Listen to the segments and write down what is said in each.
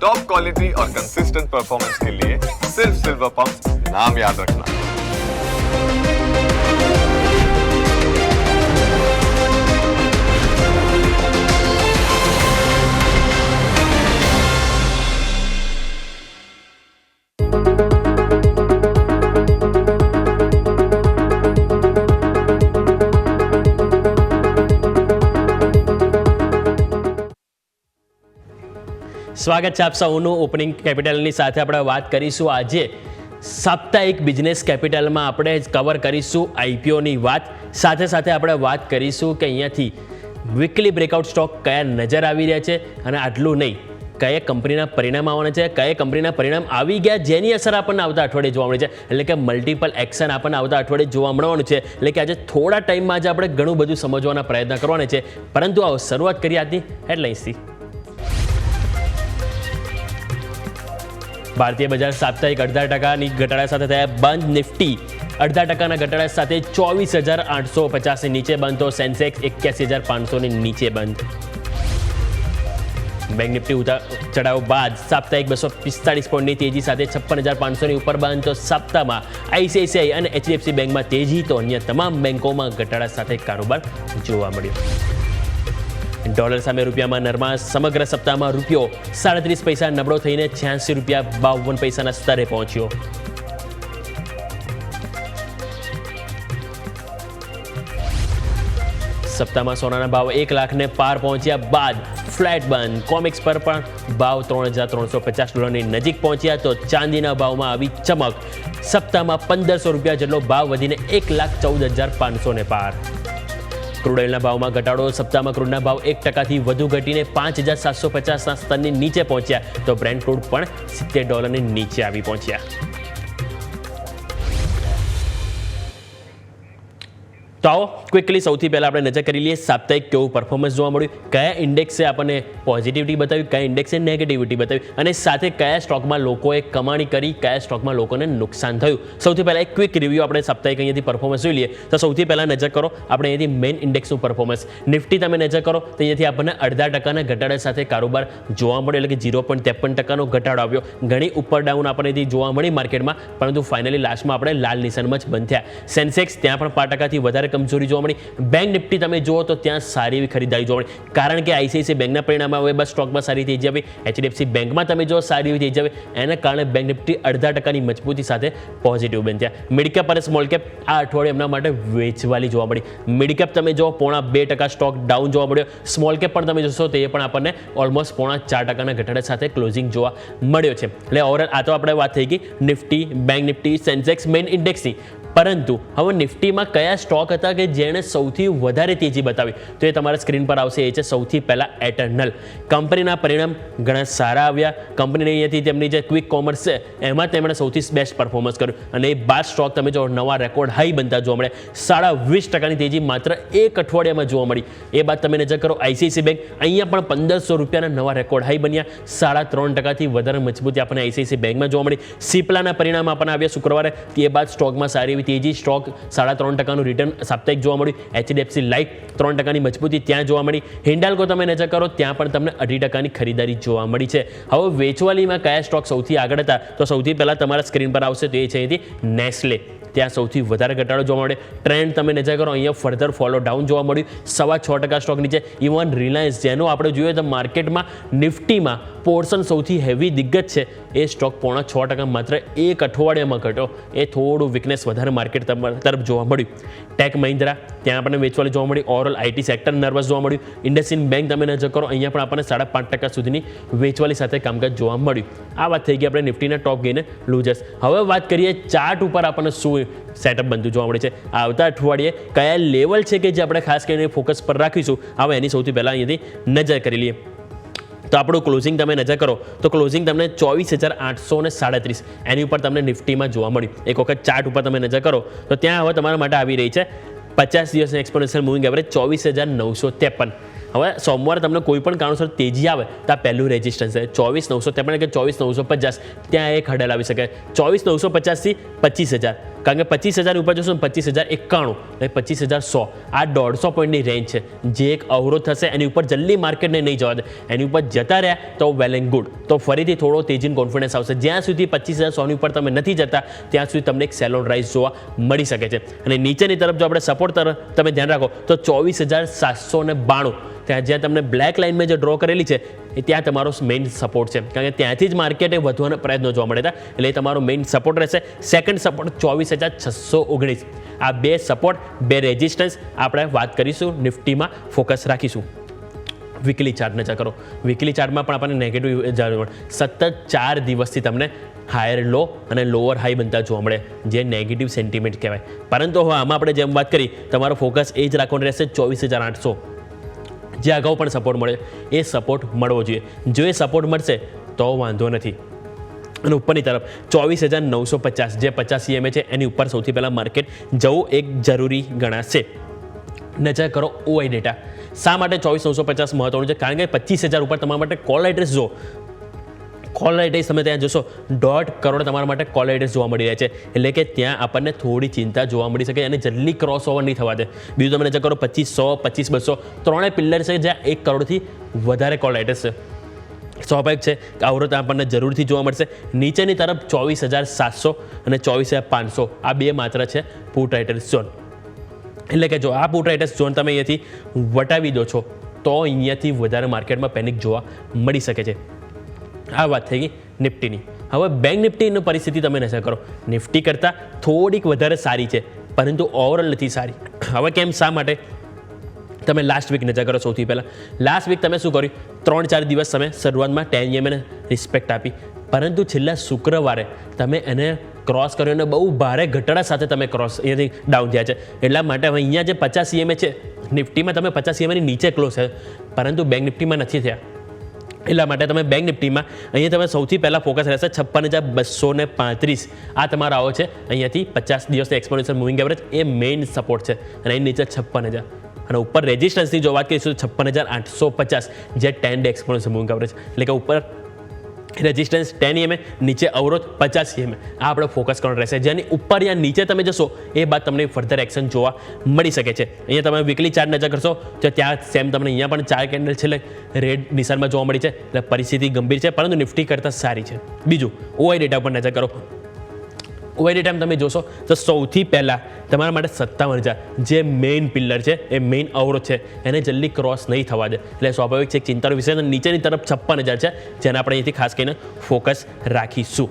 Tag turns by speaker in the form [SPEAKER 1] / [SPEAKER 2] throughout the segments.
[SPEAKER 1] Top quality और consistent performance के लिए सिर्फ सिल्वर पंप नाम याद रखना।
[SPEAKER 2] સ્વાગત છે આપ સૌનું ઓપનિંગ કેપિટલની સાથે આપણે વાત કરીશું આજે સાપ્તાહિક બિઝનેસ કેપિટલમાં આપણે કવર કરીશું આઈપીઓની વાત સાથે સાથે આપણે વાત કરીશું કે અહીંયાથી વીકલી બ્રેકઆઉટ સ્ટોક કયા નજર આવી રહ્યા છે અને આટલું નહીં કયા કંપનીના પરિણામ આવવાના છે કયા કંપનીના પરિણામ આવી ગયા જેની અસર આપણને આવતા અઠવાડિયે જોવા મળી છે એટલે કે મલ્ટિપલ એક્શન આપણને આવતા અઠવાડિયે જોવા મળવાનું છે એટલે કે આજે થોડા ટાઈમમાં આજે આપણે ઘણું બધું સમજવાના પ્રયત્ન કરવાના છે પરંતુ આવો શરૂઆત કરીએ આજની હેડલાઇન્સથી। ભારતીય બજાર સાપ્તાહિક 0.5% ઘટાડા સાથે થયા બંધ। નિફ્ટી 0.5% ઘટાડા સાથે 24,850 નીચે બંધ તો સેન્સેક્સ 81,500 નીચે બંધ। બેંક નિફ્ટી ચઢાવ બાદ સાપ્તાહિક 245 પોઈન્ટની તેજી સાથે 56,500 ઉપર બંધ તો સપ્તાહમાં આઈસીઆઈસીઆઈ અને એચડીએફસી બેંકમાં તેજી તો અન્ય તમામ બેંકોમાં ઘટાડા સાથે કારોબાર જોવા મળ્યો। ડોલર સામે રૂપિયામાં નરમાશ સમગ્ર સપ્તાહમાં રૂપિયો 37 પૈસા નબળો થઈને 86 રૂપિયા 52 પૈસાના સ્તરે પહોંચ્યો। સપ્તાહમાં સોનાના ભાવ 1 લાખને પાર પહોંચ્યા બાદ ફ્લેટ બંધ। કોમેક્સ પર પણ ભાવ $3,350 નજીક પહોંચ્યા તો ચાંદીના ભાવમાં આવી ચમક। સપ્તાહમાં 1,500 રૂપિયા જેટલો ભાવ વધીને 1,14,500 પાર। ક્રૂડ ઓઇલના ભાવમાં ઘટાડો। સપ્તાહમાં ક્રૂડના ભાવ 1%થી વધુ ઘટીને 5,750ના સ્તરની નીચે પહોંચ્યા તો બ્રેન્ટ ક્રૂડ પણ $70 નીચે આવી પહોંચ્યા। તો આવો ક્વિકલી સૌથી પહેલાં આપણે નજર કરી લઈએ સાપ્તાહિક કેવું પરફોર્મન્સ જોવા મળ્યું, કયા ઇન્ડેક્સે આપણને પોઝિટિવિટી બતાવી, કયા ઇન્ડેક્સે નેગેટિવિટી બતાવી અને સાથે કયા સ્ટોકમાં લોકોએ કમાણી કરી, કયા સ્ટોકમાં લોકોને નુકસાન થયું। સૌથી પહેલાં એક ક્વિક રિવ્યૂ આપણે સાપ્તાહિક અહીંયાથી પરફોર્મન્સ જોઈ લઈએ તો સૌથી પહેલાં નજર કરો આપણે અહીંયાથી મેઇન ઇન્ડેક્સનું પરફોર્મન્સ। નિફ્ટી તમે નજર કરો તો અહીંયાથી આપણને 0.5%ના ઘટાડા સાથે કારોબાર જોવા મળ્યો એટલે કે 0.53%નો ઘટાડો આવ્યો। ઘણી ઉપર ડાઉન આપણને અહીંથી જોવા મળી માર્કેટમાં પરંતુ ફાઇનલી લાસ્ટમાં આપણે લાલ નિશાનમાં જ બંધ થયા। સેન્સેક્સ ત્યાં પણ 5%થી વધારે કમજોરી જોવા મળી। બેંક નિફ્ટી તમે જુઓ તો ત્યાં સારી એવી ખરીદારી જોવા મળી કારણ કે આઈસીઆઈસીઆઈ બેંકના પરિણામમાં હવે બસ સ્ટોકમાં સારી તેજી આવી। એચડીએફસી બેંકમાં તમે જો સારી એવી તેજી આવી એના કારણે બેંક નિફ્ટી 0.5%ની મજબૂતી સાથે પોઝિટિવ બન્યા। મિડકેપ અને સ્મોલ કેપ આ અઠવાડિયે એમના માટે વેચવાલી જોવા મળી। મિડકેપ તમે જો 0.5% સ્ટોક ડાઉન જોવા મળ્યો। સ્મોલ કેપ પણ તમે જોશો તો એ પણ આપણને ઓલમોસ્ટ 0.4%ના ઘટાડા સાથે ક્લોઝિંગ જોવા મળ્યો છે। એટલે ઓવરઓલ આ તો આપણે વાત થઈ ગઈ Nifty, Bank Nifty, Sensex, main ઇન્ડેક્સની। પરંતુ હવે નિફ્ટીમાં કયા સ્ટોક હતા કે જેણે સૌથી વધારે તેજી બતાવી તો એ તમારા સ્ક્રીન પર આવશે। એ છે સૌથી પહેલાં એટર્નલ। કંપનીના પરિણામ ઘણા સારા આવ્યા। કંપનીને અહીંયાથી તેમની જે ક્વિક કોમર્સ છે એમાં તેમણે સૌથી બેસ્ટ પરફોર્મન્સ કર્યું અને એ 12 સ્ટોક તમે જો નવા રેકોર્ડ હાઈ બનતા જોવા મળ્યા। 20.5%ની તેજી માત્ર એક અઠવાડિયામાં જોવા મળી। એ બાદ તમે નજર કરો આઈસીઆઈસીઆઈ બેંક અહીંયા પણ 1,500 રૂપિયાના નવા રેકોર્ડ હાઈ બન્યા। 3.5%થી વધારે મજબૂતી આપણને આઈસીઆઈસીઆઈ બેંકમાં જોવા મળી। સિપ્લાના પરિણામ આપણને આવ્યા શુક્રવારે એ બાદ સ્ટોકમાં સારી એવી તેજી, સ્ટોક 3.5%નું રિટર્ન સાપ્તાહિક જોવા મળ્યું। એચડીએફસી લાઇફ 3%ની મજબૂતી ત્યાં જોવા મળી। હિન્ડાલ્કો તમે નજર કરો ત્યાં પણ તમને 2.5%ની ખરીદારી જોવા મળી છે। હવે વેચવાલીમાં કયા સ્ટોક સૌથી આગળ હતા તો સૌથી પહેલાં તમારા સ્ક્રીન પર આવશે તો એ છે અહીંથી નેસ્લે। ત્યાં સૌથી વધારે ઘટાડો જોવા મળે। ટ્રેન્ડ તમે નજર કરો અહીંયા ફર્ધર ફોલો ડાઉન જોવા મળ્યું 6.25% સ્ટોક નીચે। ઇવન રિલાયન્સ જેનો આપણે જોઈએ તો માર્કેટમાં નિફ્ટીમાં પોર્શન સૌથી હેવી દિગ્ગજ છે એ સ્ટોક 0.6% માત્ર એક અઠવાડિયામાં ઘટ્યો। એ થોડું વીકનેસ વધારે માર્કેટ તરફ જોવા મળ્યું। ટેક મહિન્દ્રા ત્યાં આપણને વેચવાલી જોવા મળી। ઓવરઓલ આઈટી સેક્ટર નર્વસ જોવા મળ્યું। ઇન્ડસઇન્ડ બેંક તમે નજર કરો અહીંયા પણ આપણને 5.5% સુધીની વેચવાલી સાથે કામકાજ જોવા મળ્યું। આ વાત થઈ ગઈ આપણે નિફ્ટીના ટોપ ગેઇન લૂઝર્સ। હવે વાત કરીએ ચાર્ટ ઉપર આપણને શું સેટઅપ બનતું જોવા મળે છે। આવતા અઠવાડિયે કયા લેવલ છે કે જે આપણે ખાસ કરીને ફોકસ પર રાખીશું હવે એની સૌથી પહેલાં અહીંયાથી નજર કરી લઈએ તો આપણું ક્લોઝિંગ તમે નજર કરો તો ક્લોઝિંગ તમને 24,837 એની ઉપર તમને નિફ્ટીમાં જોવા મળ્યું। એક વખત ચાર્ટ ઉપર તમે નજર કરો તો ત્યાં હવે તમારા માટે આવી રહી છે 50 દિવસની એક્સપોનેન્શિયલ મૂવિંગ એવરેજ 24,953। હવે સોમવારે તમને કોઈ પણ કારણોસર તેજી આવે તો આ પહેલું રેઝિસ્ટન્સ છે 24,953 કે 24,950 ત્યાં એક હડલ આવી શકે। 24,950થી 25,000 કારણ કે 25,000 ઉપર જશો ને 25,091 અને 25,100 આ 150 પોઈન્ટની રેન્જ છે, જે એક અવરોધ થશે. એની ઉપર જલ્દી માર્કેટને નહીં જવા દે. એની ઉપર જતા રહ્યા તો વેલ એન્ડ ગુડ, તો ફરીથી થોડો તેજીનો કોન્ફિડન્સ આવશે. જ્યાં સુધી 25,100 ઉપર તમે નથી જતા ત્યાં સુધી તમને એક સેલ ઓન રાઇઝ જોવા મળી શકે છે. અને નીચેની તરફ જો આપણે સપોર્ટ તરફ તમે ધ્યાન રાખો તો 24,792 ત્યાં જ્યાં તમને બ્લેક લાઇનમાં જે ડ્રો કરેલી છે એ ત્યાં તમારો મેઇન સપોર્ટ છે, કારણ કે ત્યાંથી જ માર્કેટે વધવાના પ્રયત્નો જોવા મળ્યા હતા. એટલે એ તમારો મેઇન સપોર્ટ રહેશે. Second support 24,619. આ બે સપોર્ટ, બે રેઝિસ્ટન્સ આપણે વાત કરીશું. નિફ્ટીમાં ફોકસ રાખીશું. વીકલી ચાર્ટ નજર કરો. વીકલી ચાર્ટમાં પણ આપણને નેગેટિવ જાણવા સતત 4 દિવસથી તમને હાયર લો અને લોઅર હાઈ બનતા જોવા મળે, જે નેગેટિવ સેન્ટિમેન્ટ કહેવાય. પરંતુ હવે આમાં આપણે જેમ વાત કરી, તમારો ફોકસ એ જ રાખવાનું રહેશે. 24,800 જે અગાઉ પણ સપોર્ટ મળે એ સપોર્ટ મળવો જોઈએ. જો એ સપોર્ટ મળશે તો વાંધો નથી. અને ઉપરની તરફ 24,950 જે 50 EMA છે એની ઉપર સૌથી પહેલાં માર્કેટ જવું એક જરૂરી ગણાશે. નજર કરો ઓઆઈ ડેટા. શા માટે 24,950 મહત્વનું છે? કારણ કે 25,000 ઉપર તમારા માટે કોલ એડ્રેસ જો કોલ એડ્રેસ તમે ત્યાં જોશો 1.5 કરોડ તમારા માટે કોલ એડ્રેસ જોવા મળી રહ્યા છે. એટલે કે ત્યાં આપણને થોડી ચિંતા જોવા મળી શકે અને જલ્દી ક્રોસ ઓવર નહીં થવા દે. બીજું તમે નજર કરો 25,100, 25,200 ત્રણેય પિલ્લર છે જ્યાં 1 કરોડથી વધારે કોલ એડ્રેસ છે. સ્વાભાવિક છે કે અવરોધ આપણને જરૂરથી જોવા મળશે. નીચેની તરફ 24,700 અને 24,500 આ બે માત્ર છે પુટ રાઇટર્સ ઝોન. એટલે કે જો આ પુટ રાઇટર્સ ઝોન તમે અહીંયાથી વટાવી દો છો તો અહીંયાથી વધારે માર્કેટમાં પેનિક જોવા મળી શકે છે. આ વાત થઈ ગઈ નિફ્ટીની. હવે બેંક નિફ્ટીની પરિસ્થિતિ તમે નજર કરો. નિફ્ટી કરતાં થોડીક વધારે સારી છે, પરંતુ ઓવરઓલ નથી સારી. હવે કેમ, શા માટે? તમે લાસ્ટ વીક નજર કરો. સૌથી પહેલાં લાસ્ટ વીક તમે શું કર્યું? 3-4 દિવસ તમે શરૂઆતમાં 10 EMA ને રિસ્પેક્ટ આપી, પરંતુ છેલ્લા શુક્રવારે તમે એને ક્રોસ કર્યો અને બહુ ભારે ઘટાડા સાથે તમે ક્રોસ અહીંયાથી ડાઉન થયા છે. એટલા માટે હવે અહીંયા જે 50 EMA છે નિફ્ટીમાં, તમે 50 EMA ની નીચે ક્લોઝ છે, પરંતુ બેંક નિફ્ટીમાં નથી થયા. એટલા માટે તમે બેંક નિફ્ટીમાં અહીંયા તમે સૌથી પહેલાં ફોકસ રહેશે 56,235. આ તમારો આવો છે અહીંયાથી 50 દિવસની એક્સપોનેન્શિયલ મૂવિંગ એવરેજ, એ મેઇન સપોર્ટ છે. અને અહીં નીચે 56,000 અને ઉપર રેઝિસ્ટન્સની જો વાત કરીશું 56,850 જે 10 ડે એક્સપોનેન્શિયલ મૂવિંગ એવરેજ. એટલે કે ઉપર રેઝિસ્ટન્સ 10 EMA, નીચે અવરોધ 50 EMA. આ આપણે ફોકસ કરવાનું રહેશે. જેની ઉપર યા નીચે તમે જશો એ બાદ તમને ફર્ધર એક્શન જોવા મળી શકે છે. અહીંયા તમે વીકલી ચાર્ટ નજર કરશો તો ત્યાં સેમ તમને અહીંયા પણ 4 કેન્ડલ છે રેડ નિશાનમાં જોવા મળી છે. એટલે પરિસ્થિતિ ગંભીર છે, પરંતુ નિફ્ટી કરતાં સારી છે. બીજું ઓઆઈ ડેટા પર નજર કરો. ઓઆઈ ડેટા તમે જોશો તો સૌથી પહેલાં તમારા માટે 57,000 જે મેઇન પિલ્લર છે, એ મેઇન અવરોધ છે, એને જલ્દી ક્રોસ નહીં થવા દે. એટલે સ્વાભાવિક છે એક ચિંતાનો વિષય. નીચેની તરફ 56,000 છે, જેને આપણે અહીંથી ખાસ કરીને ફોકસ રાખીશું.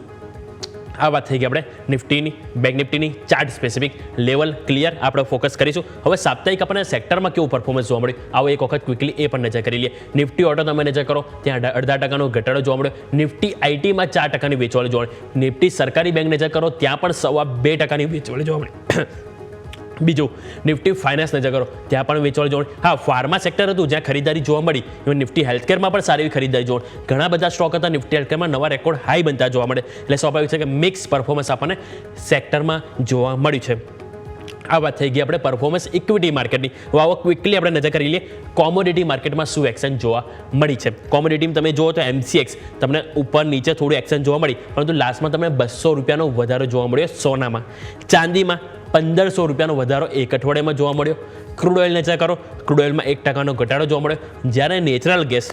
[SPEAKER 2] આ વાત થઈ ગઈ આપણે નિફ્ટીની, બેંક નિફ્ટીની ચાર્ટ સ્પેસિફિક લેવલ ક્લિયર આપણે ફોકસ કરીશું. હવે સાપ્તાહિક આપણને સેક્ટરમાં કેવું પરફોર્મન્સ જોવા મળ્યું આવો એક વખત ક્વિકલી એ પણ નજર કરી લઈએ. નિફ્ટી ઓટો તમે નજર કરો, ત્યાં 0.5% ઘટાડો જોવા મળ્યો. નિફ્ટી આઈટીમાં 4% વેચવાળી જોવા મળી. નિફ્ટી સરકારી બેંક નજર કરો, ત્યાં પણ 2.25% વેચવાળી જોવા મળી. બીજું નિફ્ટી ફાઇનાન્સ નજર કરો, ત્યાં પણ વેચવાળી જોવા મળી. હા, ફાર્મા સેક્ટર હતું જ્યાં ખરીદારી જોવા મળી. ઇવન નિફ્ટી હેલ્થકેરમાં પણ સારી એવી ખરીદારી જોવા મળી. ઘણા બધા સ્ટોક હતા નિફ્ટી હેલ્થકેરમાં નવા રેકોર્ડ હાઈ બનતા જોવા મળે. એટલે સ્વાભાવિક છે કે મિક્સ પરફોર્મન્સ આપણને સેક્ટરમાં જોવા મળ્યું છે. આ વાત થઈ ગઈ આપણે પરફોર્મન્સ ઇક્વિટી માર્કેટની. હવે આવો ક્વિકલી આપણે નજર કરી લઈએ કોમોડિટી માર્કેટમાં શું એક્શન જોવા મળી છે. કોમોડિટીમાં તમે જુઓ તો MCX તમને ઉપર નીચે થોડું એક્શન જોવા મળી, પરંતુ લાસ્ટમાં તમને $200 વધારો જોવા મળ્યો સોનામાં. ચાંદીમાં $1,500 વધારો એક અઠવાડિયામાં જોવા મળ્યો. ક્રૂડ ઓઇલ નજર કરો, ક્રૂડ ઓઇલમાં 1% ઘટાડો જોવા મળ્યો. જ્યારે નેચરલ ગેસ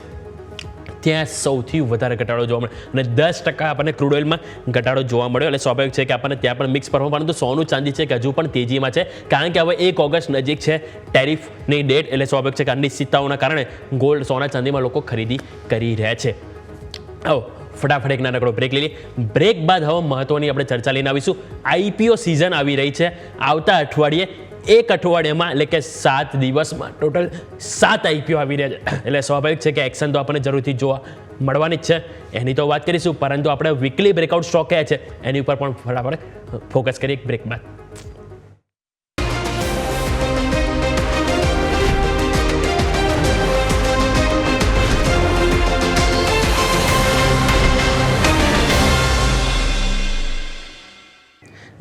[SPEAKER 2] ત્યાં સૌથી વધારે ઘટાડો જોવા મળે અને 10% આપણને ક્રૂડ ઓઇલમાં ઘટાડો જોવા મળ્યો. એટલે સ્વાભાવિક છે કે આપણને ત્યાં પણ મિક્સ પરફોર્મન્સ. પરંતુ સોનું ચાંદી છે કે હજુ પણ તેજીમાં છે, કારણ કે હવે 1 ઓગસ્ટ નજીક છે ટેરિફની ડેટ. એટલે સ્વાભાવિક છે કે અનિશ્ચિતતાઓના કારણે ગોલ્ડ, સોના, ચાંદીમાં લોકો ખરીદી કરી રહ્યા છે. આવો ફટાફટ એક નાનકડો બ્રેક લઈ લઈએ. બ્રેક બાદ હવે મહત્વની આપણે ચર્ચા લઈને આવીશું. IPO સિઝન આવી રહી છે આવતા અઠવાડિયે. એક અઠવાડિયામાં એટલે કે 7 દિવસમાં ટોટલ 7 IPO આવી રહ્યા છે. એટલે સ્વાભાવિક છે કે એક્શન તો આપણને જરૂરથી જોવા મળવાની જ છે, એની તો વાત કરીશું. પરંતુ આપણે વીકલી બ્રેકઆઉટ સ્ટોક કયા છે એની ઉપર પણ ફટાફટ ફોકસ કરીએ એક બ્રેક બાદ.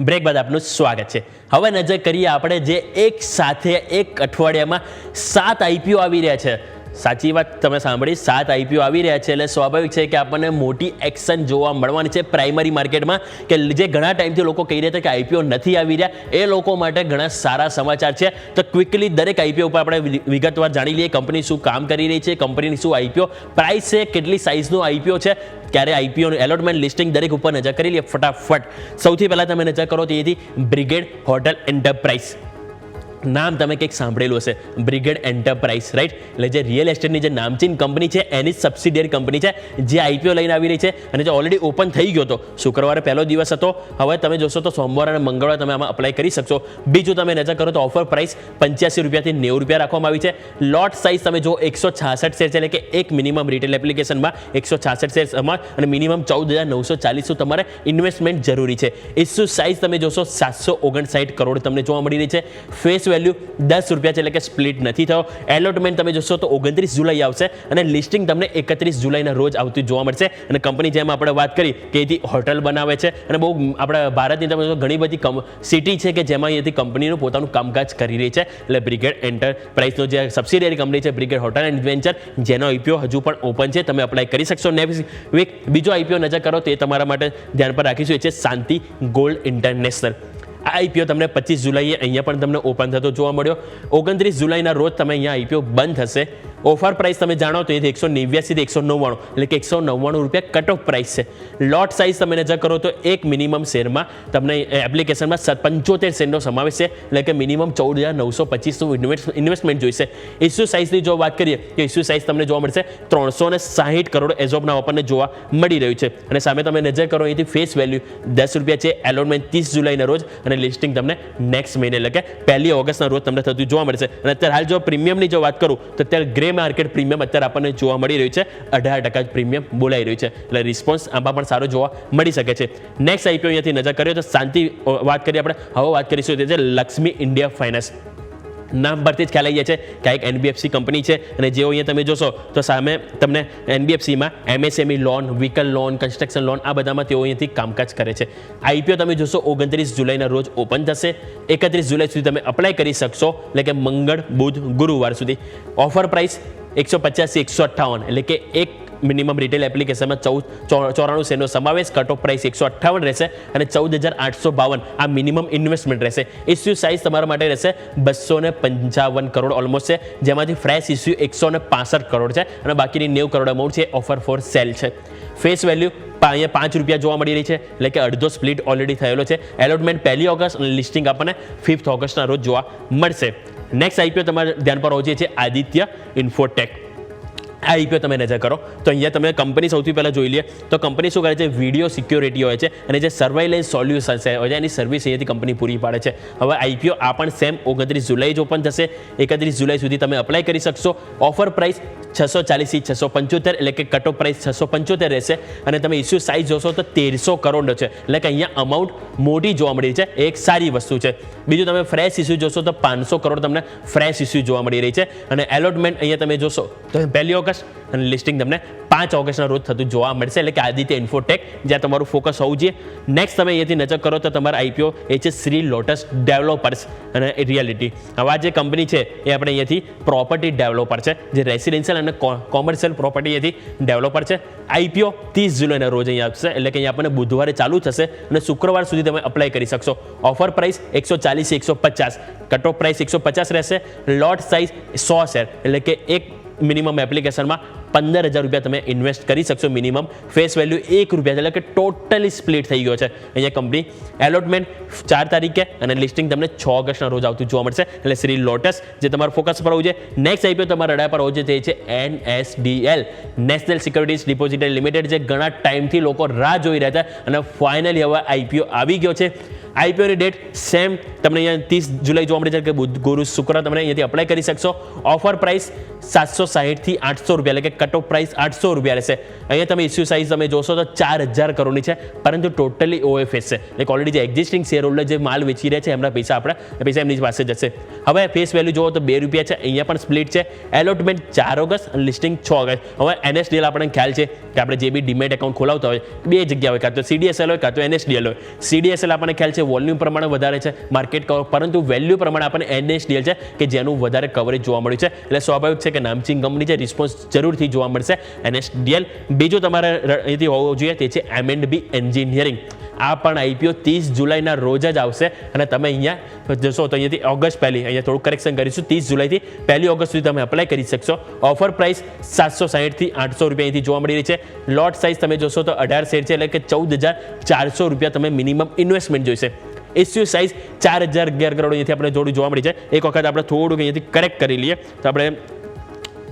[SPEAKER 2] બ્રેક બાદ આપનું સ્વાગત છે. હવે નજર કરીએ આપણે જે એક સાથે એક અઠવાડિયામાં 7 IPO આવી રહ્યા છે. સાચી વાત તમે સાંભળી, 7 આઈપીઓ આવી રહ્યા છે એટલે સ્વાભાવિક છે કે આપણને મોટી એક્શન જોવા મળવાની છે પ્રાઇમરી માર્કેટમાં, કે જે ઘણા ટાઈમથી લોકો કહી રહ્યા હતા કે આઈપીઓ નથી આવી રહ્યા એ લોકો માટે ઘણા સારા સમાચાર છે. તો ક્વિકલી દરેક આઈપીઓ ઉપર આપણે વિગતવાર જાણી લઈએ, કંપની શું કામ કરી રહી છે, કંપનીની શું આઈપીઓ પ્રાઇસ છે, કેટલી સાઇઝનું આઈપીઓ છે, ક્યારે આઈપીઓનું એલોટમેન્ટ લિસ્ટિંગ દરેક ઉપર નજર કરી લઈએ ફટાફટ. સૌથી પહેલાં તમે નજર કરો તો એથી બ્રિગેડ હોટલ એન્ટરપ્રાઇઝ. નામ તમે કંઈક સાંભળેલું હશે, બ્રિગેડ એન્ટરપ્રાઇઝ, રાઈટ? એટલે જે રિયલ એસ્ટેટની જે નામચીન કંપની છે એની સબસિડિયરી કંપની છે જે આઈપીઓ લઈને આવી રહી છે અને જે ઓલરેડી ઓપન થઈ ગયો હતો. શુક્રવારે પહેલો દિવસ હતો, હવે તમે જોશો તો સોમવાર અને મંગળવારે તમે આમાં અપ્લાય કરી શકશો. બીજું તમે નજર કરો તો ઓફર પ્રાઇસ 85 રૂપિયાથી 90 રૂપિયા રાખવામાં આવી છે. લોટ સાઇઝ તમે જો 166 શેર છે, એટલે કે એક મિનિમમ રિટેલ એપ્લિકેશનમાં 166 શેર અને મિનિમમ 14,940 તમારે ઇન્વેસ્ટમેન્ટ જરૂરી છે. ઇસ્યુ સાઇઝ તમે જોશો 759 કરોડ તમને જોવા મળી રહી છે. ફેસ વેલ્યુ 10 રૂપિયા છે, એટલે કે સ્પ્લિટ નથી થયો. એલોટમેન્ટ તમે જોશો તો 29 જુલાઈ આવશે અને લિસ્ટિંગ તમને 31 જુલાઈના રોજ આવતું જોવા મળશે. અને કંપની જેમ આપણે વાત કરી કે એથી હોટલ બનાવે છે અને બહુ આપણા ભારતની તમે ઘણી બધી સિટી છે કે જેમાં એથી કંપનીનું પોતાનું કામકાજ કરી રહી છે. એટલે બ્રિગેડ એન્ટરપ્રાઇઝનો જે સબસિડિયરી કંપની છે બ્રિગેડ હોટલ એન્ડ વેન્ચર, જેનો આઈપીઓ હજુ પણ ઓપન છે, તમે અપ્લાય કરી શકશો નેક્સ્ટ વીક. બીજો આઈપીઓ નજર કરો તો એ તમારા માટે ધ્યાન પર રાખીશું, એ છે શાંતિ ગોલ્ડ ઇન્ટરનેશનલ. આ આઈપીઓ તમને 25 જુલાઈએ અહીંયા પણ તમને ઓપન થતો જોવા મળ્યો. 29 જુલાઈના રોજ તમે અહીંયા આઈપીઓ બંધ થશે. ઓફર પ્રાઇસ તમે જાણો તો એ 189 થી 199, એટલે કે 199 રૂપિયા કટ ઓફ પ્રાઇસ છે. લોટ સાઇઝ તમે નજર કરો તો એક મિનિમમ શેરમાં તમને એપ્લિકેશનમાં 75 શેરનો સમાવેશ છે, એટલે કે મિનિમમ 14,925નું ઇન્વેસ્ટમેન્ટ જોઈશે. ઇસ્યુ સાઇઝની જો વાત કરીએ તો ઇસ્યુ સાઇઝ તમને જોવા મળશે 360 કરોડ એઝ ઓફ નાઉ આપણને જોવા મળી રહ્યું છે. અને સામે તમે નજર કરો અહીંથી ફેસ વેલ્યુ 10 રૂપિયા છે. એલોટમેન્ટ 30 જુલાઈના રોજ અને લિસ્ટિંગ તમને નેક્સ્ટ મહિને, એટલે કે 1 ઓગસ્ટના રોજ તમને થતું જોવા મળશે. અને અત્યારે હાલ જો પ્રીમિયમની જો વાત કરું તો અત્યારે ગ્રે માર્કેટ પ્રીમિયમ અત્યારે આપણને જોવા મળી રહ્યું છે, 18% પ્રીમિયમ બોલાઈ રહ્યું છે. એટલે રિસ્પોન્સ આમાં પણ સારો જોવા મળી શકે છે. નેક્સ્ટ આઈપીઓ અહીંયાથી નજર કરીએ તો શાંતિ વાત કરીએ આપણે, હવે વાત કરીશું તે છે લક્ષ્મી ઇન્ડિયા ફાઇનાન્સ. નામ પરથી જ ખ્યાલ આવી જાય છે કે એક એનબીએફસી કંપની છે અને જેઓ અહીંયા તમે જોશો તો સામે તમને એનબીએફસીમાં MSME loan, vehicle loan, construction loan આ બધામાં તેઓ અહીંયાથી કામકાજ કરે છે. આઈપીઓ તમે જોશો 29 જુલાઈના રોજ ઓપન થશે. 31 જુલાઈ સુધી તમે અપ્લાય કરી શકશો, એટલે કે મંગળ, બુધ, ગુરુવાર સુધી. ઓફર પ્રાઇસ 150 થી 158, એટલે કે એક મિનિમમ રિટેલ એપ્લિકેશનમાં 94 શેરનો સમાવેશ. કટ ઓફ પ્રાઇસ 158 રહેશે અને 14,852 આ મિનિમમ ઇન્વેસ્ટમેન્ટ રહેશે. ઇસ્યુ સાઇઝ તમારા માટે રહેશે 255 કરોડ ઓલમોસ્ટ છે, જેમાંથી ફ્રેશ ઇસ્યુ 165 કરોડ છે અને બાકીની 90 કરોડ અમાઉન્ટ છે ઓફર ફોર સેલ છે. ફેસ વેલ્યુ અહીંયા 5 રૂપિયા જોવા મળી રહી છે, એટલે કે અડધો સ્પ્લિટ ઓલરેડી થયેલો છે. એલોટમેન્ટ 1 ઓગસ્ટ અને લિસ્ટિંગ આપણને 5 ઓગસ્ટના રોજ જોવા મળશે. નેક્સ્ટ આઈપીઓ તમારે ધ્યાન પર હોવું છે આદિત્ય ઇન્ફોટેક. આ આઈપીઓ તમે નજર કરો તો અહીંયા તમે કંપની સૌથી પહેલાં જોઈ લઈએ તો કંપની શું કરે છે, વિડીયો સિક્યોરિટી હોય છે અને જે સર્વાઇલન્સ સોલ્યુશન્સ હોય છે એની સર્વિસ અહીંયાથી કંપની પૂરી પાડે છે. હવે આઈપીઓ આ પણ સેમ 29 જુલાઈ જ ઓપન થશે. 31 જુલાઈ સુધી તમે અપ્લાય કરી શકશો. ઓફર પ્રાઇસ 640 થી 675, એટલે કે કટ ઓફ પ્રાઇસ 675 રહેશે અને તમે ઇસ્યુ સાઇઝ જોશો તો 1300 કરોડ છે, એટલે કે અહીંયા અમાઉન્ટ મોટી જોવા મળી રહી છે, એક સારી વસ્તુ છે. બીજું તમે ફ્રેશ ઇસ્યુ જોશો તો 500 કરોડ તમને ફ્રેશ ઇસ્યુ જોવા મળી રહી છે અને એલોટમેન્ટ અહીંયા તમે જોશો તો 1 ઓગસ્ટ અને લિસ્ટિંગ તમને 5 ઓગસ્ટના રોજ થતું જોવા મળશે, એટલે કે આદિત્ય ઇન્ફોટેક જ્યાં તમારું ફોકસ હોવું જોઈએ. નેક્સ્ટ તમે અહીંયાથી નજર કરો તો તમારા આઈપીઓ એ છે શ્રી લોટસ ડેવલપર્સ અને રિયાલિટી. હવે આ જે કંપની છે એ આપણે અહીંયાથી પ્રોપર્ટી ડેવલપર છે, જે રેસિડેન્શિયલ અને કોમર્શિયલ પ્રોપર્ટી અહીંયાથી ડેવલપર છે. આઈપીઓ 30 જુલાઈના રોજ અહીંયા આવશે, એટલે કે અહીંયા આપણને બુધવારે ચાલુ થશે અને શુક્રવાર સુધી તમે અપ્લાય કરી શકશો. ઓફર પ્રાઇસ 140 થી 150, કટ ઓફ પ્રાઇસ 150 રહેશે. લોટ સાઇઝ 100 શેર, એટલે કે એક મિનિમમ એપ્લિકેશનમાં 15,000 રૂપિયા તમે ઇન્વેસ્ટ કરી શકશો મિનિમમ. ફેસ વેલ્યુ 1 રૂપિયા, એટલે કે ટોટલી સ્પ્લિટ થઈ ગયો છે અહીંયા કંપની. એલોટમેન્ટ 4 તારીખે અને લિસ્ટિંગ તમને 6 ઓગસ્ટના રોજ આવતું જોવા મળશે, એટલે શ્રી લોટસ જે તમારું ફોકસ પર હોવું છે. નેક્સ્ટ આઈપીઓ તમારા રડા પર હોવું છે તે છે NSDL, national securities depository limited, જે ઘણા ટાઈમથી લોકો રાહ જોઈ રહ્યા હતા અને ફાઇનલી હવે આઈપીઓ આવી ગયો છે. આઈપીઓની ડેટ સેમ તમને અહીંયા 30 જુલાઈ જોવા મળી છે, કે બુધ, ગુરુ, શુક્ર તમે અહીંયાથી અપ્લાય કરી શકશો. ઓફર પ્રાઇસ 760 થી 800 રૂપિયા, એટલે કે કટ ઓફ પ્રાઇસ 800 રૂપિયા રહેશે. અહીંયા તમે ઇસ્યુ સાઇઝ તમે જોશો તો 4000 કરોડની છે, પરંતુ ટોટલી OFS છે, એટલે ઓલરેડી જે એક્ઝિસ્ટિંગ શેર હોલ્ડર જે માલ વેચી રહ્યા છે એમના પૈસા એમની પાસે જશે. હવે ફેસ વેલ્યુ જોવો તો 2 રૂપિયા છે, અહીંયા પણ સ્પ્લિટ છે. એલોટમેન્ટ 4 ઓગસ્ટ અને લિસ્ટિંગ 6 ઓગસ્ટ. હવે NSDL આપણને ખ્યાલ છે કે આપણે જે બી ડીમેટ એકાઉન્ટ ખોલાવતા હોય બે જગ્યા હોય, કાં તો CDSL હોય કાં તો NSDL હોય. CDSL આપણને ખ્યાલ છે છે, વોલ્યુમ પ્રમાણે વધારે છે માર્કેટ કવર, પરંતુ વેલ્યુ પ્રમાણે આપણને NSDL છે કે જેનું વધારે કવરેજ જોવા મળ્યું છે. એટલે સ્વાભાવિક છે કે નામચીન કંપની છે, રિસ્પોન્સ જરૂરથી જોવા મળશે NSDL. બીજું તમારે અહીંથી હોવું જોઈએ તે છે M&B એન્જિનિયરિંગ. આ પણ IPO 30 જુલાઈના રોજ જ આવશે અને તમે અહીંયા જશો તો અહીંયાથી ઓગસ્ટ પહેલી, અહીંયા થોડું કરેક્શન કરીશું, 30 જુલાઈથી 1 ઓગસ્ટ સુધી તમે અપ્લાય કરી શકશો. ઓફર પ્રાઇસ 760 થી 800 રૂપિયા અહીંથી જોવા મળી રહી છે. લોટ સાઇઝ તમે જોશો તો 18 શેર છે, એટલે કે 14,400 રૂપિયા તમે મિનિમમ ઇન્વેસ્ટમેન્ટ જોઈશે. ઇસ્યુ સાઇઝ 4,011 કરોડ અહીંયાથી આપણે થોડું જોવા મળી છે. એક વખત આપણે થોડુંક અહીંયાથી કરેક્ટ કરી લઈએ તો આપણે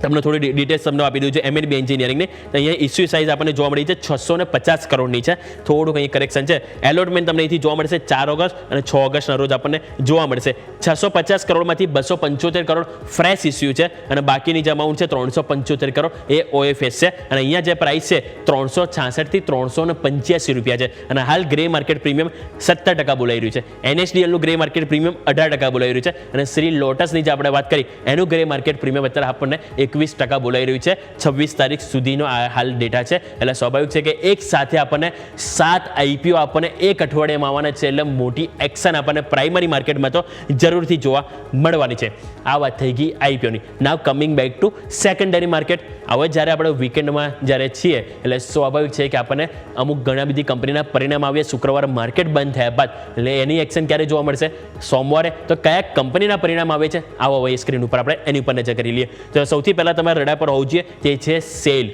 [SPEAKER 2] તમને થોડી ડિટેલ્સ તમને આપી દઉં છે M&B એન્જિનિયરિંગની. તો અહીંયા ઇસ્યુ સાઇઝ આપણને જોવા મળી છે 650 કરોડની છે. થોડુંક અહીં કરેક્શન છે. એલોટમેન્ટ તમને અહીંથી જોવા મળશે 4 ઓગસ્ટ અને 6 ઓગસ્ટના રોજ આપણને જોવા મળશે. 650 કરોડમાંથી 275 કરોડ ફ્રેશ ઇસ્યુ છે અને બાકીની જે અમાઉન્ટ છે 375 કરોડ એ OFS છે. અને અહીંયા જે પ્રાઇસ છે 366 થી 385 રૂપિયા છે અને હાલ ગ્રે માર્કેટ પ્રીમિયમ 17% બોલાઈ રહ્યું છે. NSDL નું ગ્રે માર્કેટ પ્રીમિયમ 18% બોલાઈ રહ્યું છે અને શ્રી લોટસની જે આપણે વાત કરી એનું ગ્રે માર્કેટ પ્રીમિયમ અત્યારે આપણને 21% બોલાઈ રહ્યું છે. 26 તારીખ સુધીનો આ હાલ ડેટા છે. એટલે સ્વાભાવિક છે કે એક સાથે આપણને 7 IPO આપણને એક અઠવાડિયામાં આવવાના છે. એટલે મોટી એક્શન આપણને પ્રાઇમરી માર્કેટમાં તો જરૂરથી જોવા મળવાની છે. આ વાત થઈ ગઈ IPOની. Now coming back to secondary market. હવે જ્યારે આપણે વીકેન્ડમાં જ્યારે છીએ એટલે સ્વાભાવિક છે કે આપણને અમુક ઘણા બધી કંપનીના પરિણામ આવ્યા. શુક્રવારે માર્કેટ બંધ થયા બાદ એટલે એની એક્શન ક્યારે જોવા મળશે? સોમવારે. તો કયા કંપનીના પરિણામ આવે છે આવો હવે સ્ક્રીન ઉપર આપણે એની ઉપર નજર કરી લઈએ. તો સૌથી પહેલાં તમારે રડા પર હોવું જોઈએ તે છે સેલ,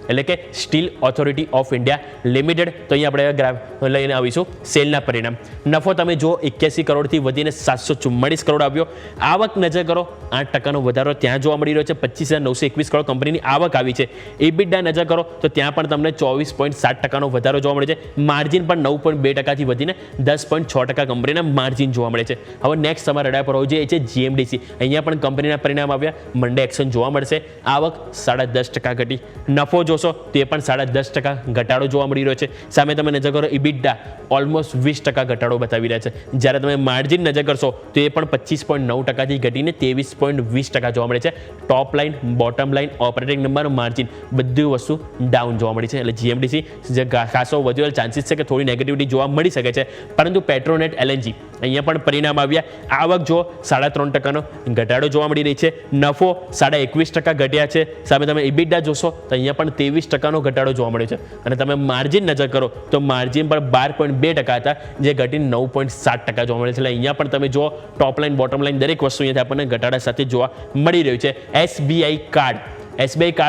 [SPEAKER 2] એટલે કે steel authority of India limited. તો અહીં આપણે ગ્રાફ લઈને આવીશું સેલના પરિણામ. નફો તમે જુઓ 81 કરોડથી વધીને 744 કરોડ આવ્યો. આવક નજર કરો 8%નો વધારો ત્યાં જોવા મળી રહ્યો છે. 25,921 કરોડ કંપનીની આવક આવી છે. EBITDA નજર કરો તો ત્યાં પણ તમને 24.7%નો વધારો જોવા મળે છે. માર્જિન પણ 9.2%થી વધીને 10.6% કંપનીના માર્જિન જોવા મળે છે. હવે નેક્સ્ટ તમારે રડા પર હોવું જોઈએ એ છે GMDC. અહીંયા પણ કંપનીના પરિણામ આવ્યા. મંડે એક્શન જોવા મળશે. આવક 10.5% ઘટી. નફો જોશો તો એ પણ 10.5% ઘટાડો જોવા મળી રહ્યો છે. સામે તમે નજર કરો EBITDA ઓલમોસ્ટ 20% ઘટાડો બતાવી રહ્યા છે. જ્યારે તમે માર્જિન નજર કરશો તો એ પણ 25.9%થી ઘટીને 23.20% જોવા મળે છે. Top line, bottom line, operating number, margin બધી વસ્તુ ડાઉન જોવા મળી છે. એટલે GMDC જે ખાસો વધુ ચાન્સીસ છે કે થોડી નેગેટિવિટી જોવા મળી શકે છે. પરંતુ પેટ્રોનેટ LNG અહીંયા પણ પરિણામ આવ્યા. આવક જો 3.5%નો ઘટાડો જોવા મળી રહી છે. નફો 21% ઘટ્યા છે. સામે તમે EBITDA જોશો તો અહીંયા પણ 23%નો ઘટાડો જોવા મળ્યો છે. અને તમે માર્જિન નજર કરો તો માર્જિન પર 12.2% હતા જે ઘટીને 9.7% જોવા મળે છે. એટલે અહીંયા પણ તમે જુઓ ટોપ લાઇન, બોટમ લાઇન દરેક વસ્તુ અહીંયાથી આપણને ઘટાડા સાથે જોવા મળી રહ્યું છે. SBI કાર્ડ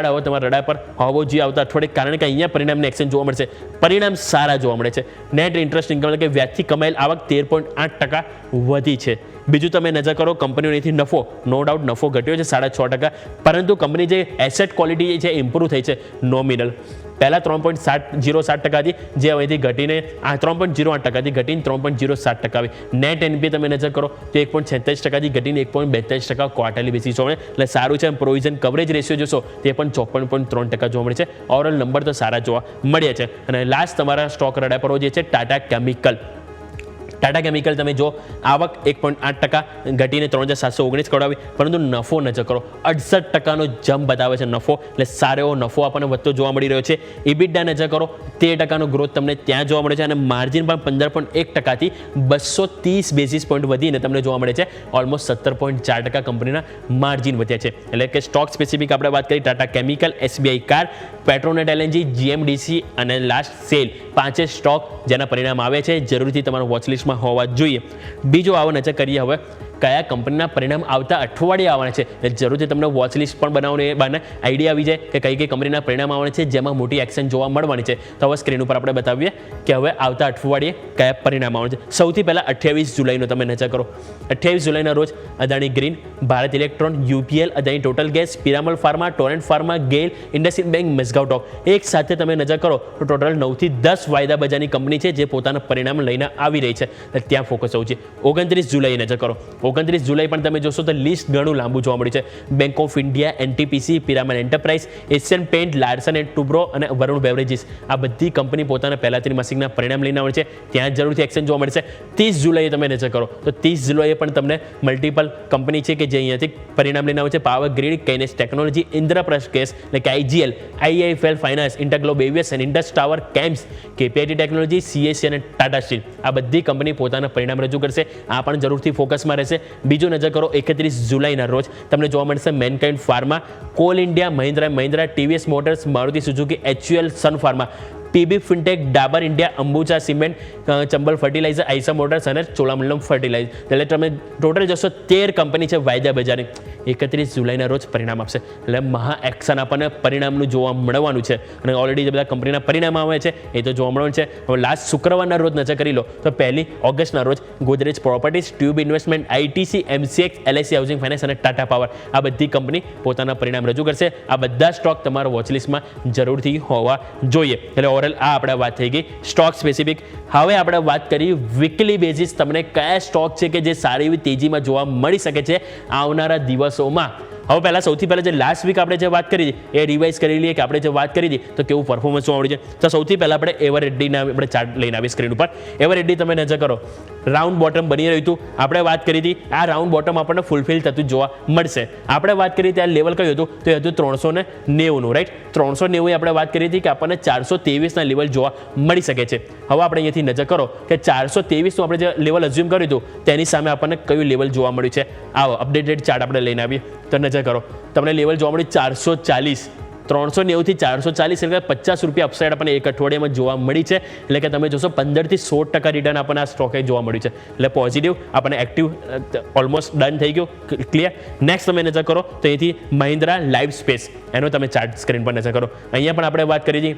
[SPEAKER 2] હવે તમારા રડા પર હોવો જોઈએ આવતા અઠવાડિયે, કારણ કે અહીંયા પરિણામની એક્શન જોવા મળશે. પરિણામ સારા જોવા મળે છે. નેટ ઇન્ટરેસ્ટ ઇન્કમ એટલે કે વ્યાજથી કમાયેલ આવક 13.8% વધી છે. બીજું તમે નજર કરો કંપનીઓથી નફો, નો ડાઉટ નફો ઘટ્યો છે 6.5%, પરંતુ કંપની જે એસેટ ક્વોલિટી છે ઇમ્પ્રૂવ થઈ છે. નોમિનલ પહેલાં 3.07% હતી જે હવેથી ઘટીને 3.08%થી ઘટીને 3.07% આવી. નેટ NPA તમે નજર કરો તો 1.46%થી ઘટીને 1.42% ક્વાર્ટરલી બેસિસ જોવા મળે. એટલે સારું છે. પ્રોવિઝન કવરેજ રેશિયો જોશો તે પણ 54.3% જોવા મળે છે. ઓવરઓલ નંબર તો સારા જોવા મળ્યા છે. અને લાસ્ટ તમારા સ્ટોક રડા પર જે છે ટાટા કેમિકલ. ટાટા કેમિકલ તમે જો આવક 1.8% ઘટીને 3,719 કરોડ આવી, પરંતુ નફો નજર કરો 68%નો જમ્પ બતાવે છે નફો. એટલે સારો એવો નફો આપણને વધતો જોવા મળી રહ્યો છે. EBITDA નજર કરો 13%નો ગ્રોથ તમને ત્યાં જોવા મળે છે અને માર્જિન પણ 15.1%થી 230 બેસિસ પોઈન્ટ વધીને તમને જોવા મળે છે. ઓલમોસ્ટ 17.4% કંપનીના માર્જિન વધ્યા છે. એટલે કે સ્ટોક સ્પેસિફિક આપણે વાત કરી Tata chemical, SBI car, Petronet LNG, GMDC અને લાસ્ટ સેલ, 5 સ્ટોક જેના પરિણામ આવે છે જરૂરથી તમારા વોચલિસ્ટમાં હોવા જોઈએ. બીજો આવો નજર કરીએ હવે કયા કંપનીના પરિણામ આવતા અઠવાડિયે આવવાના છે. જરૂરથી તમને વોચ લિસ્ટ પણ બનાવવાની બાને આઈડિયા આવી જાય કે કઈ કઈ કંપનીના પરિણામ આવવાના છે જેમાં મોટી એક્શન જોવા મળવાની છે. તો હવે સ્ક્રીન ઉપર આપણે બતાવીએ કે હવે આવતા અઠવાડિયે કયા પરિણામ આવવાના છે. સૌથી પહેલાં 28 જુલાઈનો તમે નજર કરો. 28 જુલાઈના રોજ Adani Green, Bharat Electron, UPL, Adani Total Gas, Piramal Pharma, Torrent Pharma, GAIL, IndusInd Bank, Mazagon Dock એક સાથે તમે નજર કરો તો ટોટલ 9 થી 10 વાયદા બજારની કંપની છે જે પોતાના પરિણામ લઈને આવી રહી છે. ત્યાં ફોકસ હોવું છે. 29 જુલાઈ નજર કરો. 29 જુલાઈ પણ તમે જોશો તો લિસ્ટ ઘણું લાંબુ જોવા મળ્યું છે. Bank of India, NTPC, Piramal enterprise, Asian paint, Larsen and Toubro અને વરુણ બેવરેજીસ આ બધી કંપની પોતાના પહેલા ત્રિમાસિકના પરિણામ લઈને આવે છે. ત્યાં જરૂરથી એક્શન જોવા મળશે. 30 જુલાઈએ તમે નજર કરો તો 30 જુલાઈએ પણ તમને મલ્ટિપલ કંપની છે કે જે અહીંયાથી પરિણામ લઈને આવે છે. Power Grid, Kaynes Technology, Indraprastha Gas એટલે કે IGL, IIFL Finance, InterGlobe Aviation, Indus Tower, CAMS, KPIT Technology, CSC અને ટાટા સ્ટીલ આ બધી કંપની પોતાના પરિણામ રજૂ કરશે. આ પણ જરૂરથી ફોકસમાં રહેશે. બીજું નજર કરો 31 જુલાઈના રોજ તમને જોવા મળશે Mankind Pharma, Coal India, Mahindra, TVS Motors, Maruti Suzuki, HUL, Sun Pharma, PB Fintech, Dabur India, Ambuja Cement, Chambal Fertiliser, Eicher Motors અને ચોલામંડલમ ફર્ટિલાઇઝર. એટલે તમે ટોટલ જશો 13 કંપની છે વાયદા બજારની 31 જુલાઈના રોજ પરિણામ આપશે. એટલે મહા એક્શન આપણને પરિણામનું જોવા મળવાનું છે અને ઓલરેડી જે બધા કંપનીના પરિણામ આવે છે એ તો જોવા મળવાનું છે. હવે લાસ્ટ શુક્રવારના રોજ નજર કરી લો તો 1 ઓગસ્ટના રોજ Godrej properties, tube investment, ITC, MCX, LIC housing finance અને ટાટા પાવર આ બધી કંપની પોતાના પરિણામ રજૂ કરશે. આ બધા સ્ટોક તમારા વોચલિસ્ટમાં જરૂરથી હોવા જોઈએ. એટલે ઓવરઓલ આ આપણે વાત થઈ ગઈ સ્ટોક સ્પેસિફિક. હવે આપણે વાત કરી વીકલી બેઝિસ તમને કયા સ્ટોક છે કે જે સારી એવી તેજીમાં જોવા મળી શકે છે આવનારા દિવસોમાં. હવે પહેલાં સૌથી પહેલાં જે લાસ્ટ વીક આપણે જે વાત કરી એ રિવાઇઝ કરી લઈએ કે આપણે જે વાત કરી હતી તો કેવું પરફોર્મન્સ જોવા મળ્યું છે. તો સૌથી પહેલાં આપણે એવરેડીના આપણે ચાર્ટ લઈને આવીએ સ્ક્રીન ઉપર. એવરેડી તમે નજર કરો રાઉન્ડ બોટમ બની રહ્યું હતું. આપણે વાત કરી હતી આ રાઉન્ડ બોટમ આપણને ફૂલફિલ થતું જોવા મળશે. આપણે વાત કરી ત્યાં લેવલ કયું હતું તો એ હતું 390નું રાઈટ. 390 આપણે વાત કરી હતી કે આપણને 423ના લેવલ જોવા મળી શકે છે. હવે આપણે અહીંયાથી નજર કરો કે 423નું આપણે જે લેવલ અઝ્યુમ કર્યું હતું તેની સામે આપણને કયું લેવલ જોવા મળ્યું છે. આવો અપડેટેડ ચાર્ટ આપણે લઈને આવીએ તો નજર કરો તમને લેવલ જોવા મળ્યું 440. 390 થી 440 એટલે 50 રૂપિયા અપસાઇડ આપણને એક અઠવાડિયામાં જોવા મળી છે. એટલે કે તમે જોશો 15 થી 16% રિટર્ન આપણને આ સ્ટોકે જોવા મળ્યું છે. એટલે પોઝિટિવ આપણને એક્ટિવ ઓલમોસ્ટ ડન થઈ ગયું ક્લિયર. નેક્સ્ટ તમે નજર કરો તો અહીંથી મહિન્દ્રા લાઈફ સ્પેસ એનો તમે ચાર્ટ સ્ક્રીન પર નજર કરો. અહીંયા પણ આપણે વાત કરી હતી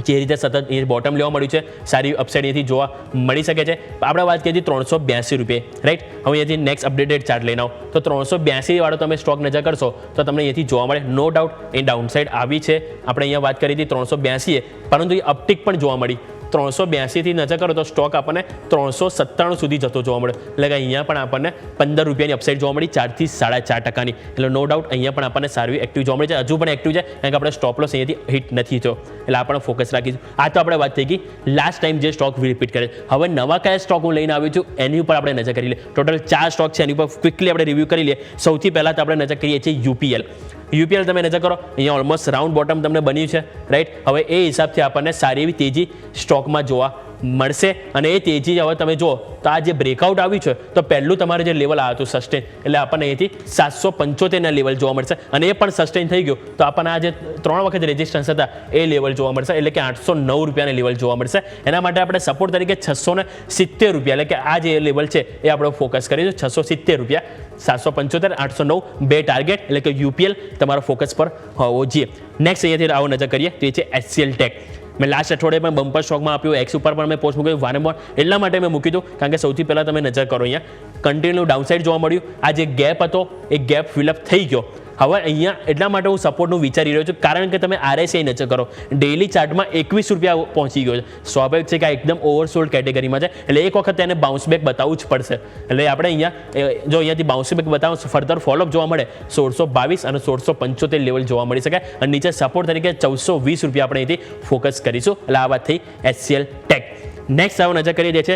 [SPEAKER 2] જે રીતે સતત એ બોટમ લેવા મળ્યું છે સારી અપસાઇડ અહીંથી જોવા મળી શકે છે. આપણે વાત કરી હતી 382 રૂપિયા રાઈટ. હવે અહીંયાથી નેક્સ્ટ અપડેટેડ ચાર્ટ લઈને આવો તો 382 વાળો તમે સ્ટોક નજર કરશો તો તમને અહીંયાથી જોવા મળે. નો ડાઉટ એ ડાઉન સાઇડ આવી છે. આપણે અહીંયા વાત કરી હતી 382 પરંતુ એ અપટિક પણ જોવા મળી. 382 થી નજર કરો તો સ્ટોક આપણને 397 સુધી જતો જોવા મળે. એટલે કે અહીંયા પણ આપણને 15 રૂપિયાની અપસાઇડ જોવા મળી 4 થી 4.5%. એટલે નો ડાઉટ અહીંયા પણ આપણને સારું એક્ટિવ જોવા મળે છે. હજુ પણ એક્ટિવ છે કારણ કે આપણે સ્ટોપ લોસ અહીંયાથી હિટ નથી થયો. એટલે આપણે ફોકસ રાખીશું. આ તો આપણે વાત થઈ ગઈ લાસ્ટ ટાઈમ જે સ્ટોક રિપીટ કરે. હવે નવા કયા સ્ટોક હું લઈને આવ્યો છું એની ઉપર આપણે નજર કરી લઈએ. ટોટલ 4 સ્ટોક છે એની ઉપર ક્વિકલી આપણે રિવ્યૂ કરી લઈએ. સૌથી પહેલાં તો આપણે નજર કરીએ છીએ યુપીએલ. તમે નજર કરો અહીંયા ઓલમોસ્ટ રાઉન્ડ બોટમ તમને બન્યું છે રાઈટ. હવે એ હિસાબથી આપણને સારી એવી તેજી સ્ટોકમાં જોવા મળશે અને એ તેજી હવે તમે જુઓ તો આ જે બ્રેકઆઉટ આવ્યું છે તો પહેલું તમારે જે લેવલ આવ્યું હતું સસ્ટેન એટલે આપણને અહીંથી 775ના લેવલ જોવા મળશે અને એ પણ સસ્ટેન થઈ ગયું તો આપણને આ જે 3 વખત રેઝિસ્ટન્સ હતા એ લેવલ જોવા મળશે. એટલે કે 809 રૂપિયાના લેવલ જોવા મળશે. એના માટે આપણે સપોર્ટ તરીકે 670 રૂપિયા એટલે કે આ જે લેવલ છે એ આપણે ફોકસ કરીશું 670 રૂપિયા. 775 809 બે ટાર્ગેટ એટલે કે યુપીએલ તમારો ફોકસ પર હોવો જોઈએ. નેક્સ્ટ અહીંયાથી આવો નજર કરીએ તો એ છે એચસીએલ ટેક. મેં લાસ્ટ અઠવાડિયે પણ બમ્પર સ્ટોકમાં આપ્યું એક્સ ઉપર પણ મેં પોસ્ટ મૂક્યું વારંવાર એટલા માટે મેં મૂકી દઉં કારણ કે સૌથી પહેલાં તમે નજર કરો અહીંયા કન્ટિન્યુ ડાઉનસાઇડ જોવા મળ્યું. આ જે ગેપ હતો એ ગેપ ફિલઅપ થઈ ગયો. હવે અહીંયા એટલા માટે હું સપોર્ટનું વિચારી રહ્યો છું કારણ કે તમે આરએસઆઈ નજર કરો ડેઇલી ચાર્ટમાં 21 રૂપિયા પહોંચી ગયો છે. સ્વાભાવિક છે કે આ એકદમ ઓવરસોલ્ડ કેટેગરીમાં છે એટલે એક વખત તેને બાઉન્સ બેક બતાવવું જ પડશે. એટલે આપણે અહીંયા જો અહીંયાથી બાઉન્સ બેક બતાવો ફર્ધર ફોલોઅપ જોવા મળે 1622 અને 1675 લેવલ જોવા મળી શકે અને નીચે સપોર્ટ તરીકે 1420 રૂપિયા આપણે અહીંથી ફોકસ કરીશું. એટલે આ વાત થઈ એચસીએલ ટેક. નેક્સ્ટ આવો નજર કરી દે છે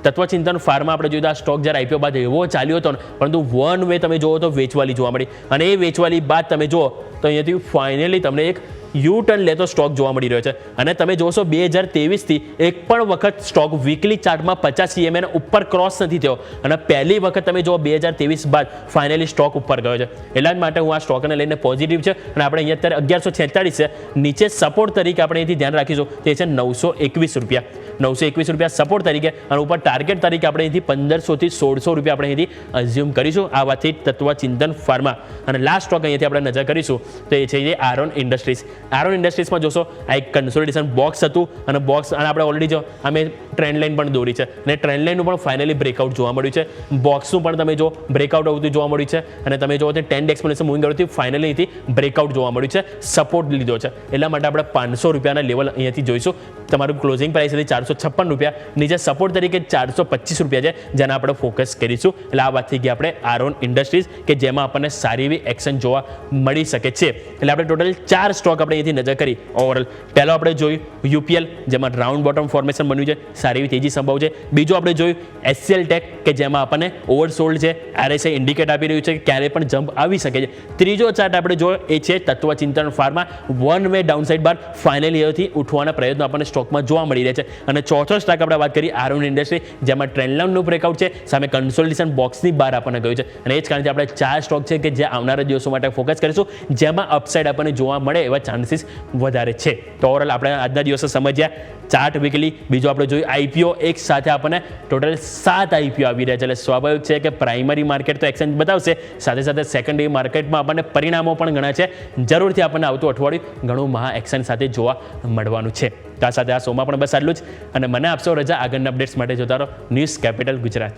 [SPEAKER 2] તત્વચિંતન ફાર્મા. આપણે જોયું આ સ્ટોક જ્યારે આઈપીઓ બાદ એવો ચાલ્યો હતો પરંતુ વન વે તમે જુઓ તો વેચવાલી જોવા મળી અને એ વેચવાલી બાદ તમે જુઓ તો અહીંયાથી ફાઇનલી તમને એક યુ ટર્ન લેતો સ્ટોક જોવા મળી રહ્યો છે અને તમે જોશો 2023થી એક પણ વખત સ્ટોક વીકલી ચાર્ટમાં 50 EMA ઉપર ક્રોસ નથી થયો અને પહેલી વખત તમે જો 2023 બાદ ફાઇનલી સ્ટોક ઉપર ગયો છે. એટલા જ માટે હું આ સ્ટોકને લઈને પોઝિટિવ છે અને આપણે અહીંયા અત્યારે 1146 છે. નીચે સપોર્ટ તરીકે આપણે અહીંથી ધ્યાન રાખીશું તે છે 921 રૂપિયા. 921 રૂપિયા સપોર્ટ તરીકે અને ઉપર ટાર્ગેટ તરીકે આપણે અહીંથી 1500 થી 1600 રૂપિયા આપણે અહીંથી અઝ્યુમ કરીશું. આ વાતથી તત્વચિંતન ફાર્મા. અને લાસ્ટ સ્ટોક અહીંયાથી આપણે નજર કરીશું તો એ છે આરોન ઇન્ડસ્ટ્રીઝ. આરોન ઇન્ડસ્ટ્રીઝમાં જોશો આ એક કન્સોલિડેશન બોક્સ હતું અને આપણે ઓલરેડી જો અમે ટ્રેન્ડ લાઇન પણ દોરી છે અને ટ્રેન્ડ લાઇનનું પણ ફાઇનલી બ્રેકઆઉટ જોવા મળ્યું છે. બોક્સનું પણ તમે જો બ્રેકઆઉટ આવતું જોવા મળ્યું છે અને તમે જો 10 એક્સપોનેન્શિયલ મૂવિંગ આવતી ફાઇનલી અહીંથી બ્રેકઆઉટ જોવા મળ્યું છે, સપોર્ટ લીધો છે. એટલા માટે આપણે 500 રૂપિયાના લેવલ અહીંયાથી જોઈશું. તમારું ક્લોઝિંગ પ્રાઇસ હતી 456 રૂપિયા, નીચે સપોર્ટ તરીકે 425 રૂપિયા છે, જેના આપણે ફોકસ કરીશું. એટલે આ વાત થઈ ગઈ આપણે આરોન ઇન્ડસ્ટ્રીઝ કે જેમાં આપણને સારી એવી એક્શન જોવા મળી શકે છે. એટલે આપણે ટોટલ 4 સ્ટોક આપણે અહીંથી નજર કરી ઓવરઓલ. પહેલો આપણે જોયું યુપીએલ, જેમાં રાઉન્ડ બોટમ ફોર્મેશન બન્યું છે, સારી એવી તેજી સંભવ છે. બીજું આપણે જોયું એચસીએલ ટેક કે જેમાં આપણને ઓવરસોલ્ડ છે, આરએસઆઈ ઇન્ડિકેટ આપી રહ્યું છે કે ક્યારે પણ જમ્પ આવી શકે છે. ત્રીજો ચાર્ટ આપણે જોયો એ છે તત્વચિંતન ફાર્મા, વન વે ડાઉનસાઇડ બાર ફાઇનલી એથી ઉઠવાના પ્રયત્નો આપણને સ્ટોકમાં જોવા મળી રહ્યા છે. અને ચોથો સ્ટોક આપણે વાત કરી આરોન ઇન્ડસ્ટ્રી, જેમાં ટ્રેન્ડ લાઇનનું બ્રેકઆઉટ છે, સામે કન્સોલિડેશન બોક્સની બહાર આપણને ગયું છે. અને એ જ કારણથી આપણે 4 સ્ટોક છે કે જે આવનારા દિવસો માટે ફોકસ કરીશું, જેમાં અપસાઇડ આપણને જોવા મળે એવા ચાન્સીસ વધારે છે. તો ઓવરઓલ આપણે આજના દિવસો સમજ્યા ચાર્ટ વીકલી. બીજું આપણે જોયું આઈપીઓ, એક સાથે આપણને ટોટલ 7 આઈપીઓ આવી રહ્યા છે. એટલે સ્વાભાવિક છે કે પ્રાઇમરી માર્કેટ તો એક્સચેન્જ બતાવશે, સાથે સાથે સેકન્ડરી માર્કેટમાં આપણને પરિણામો પણ ઘણા છે. જરૂરથી આપણને આવતું અઠવાડિયું ઘણું મહા એક્શન સાથે જોવા મળવાનું છે. તો આ સાથે આ શોમાં પણ બસ આટલું જ અને મને આપશો રજા. આગળના અપડેટ્સ માટે જોતા રહો ન્યૂઝ કેપિટલ ગુજરાત.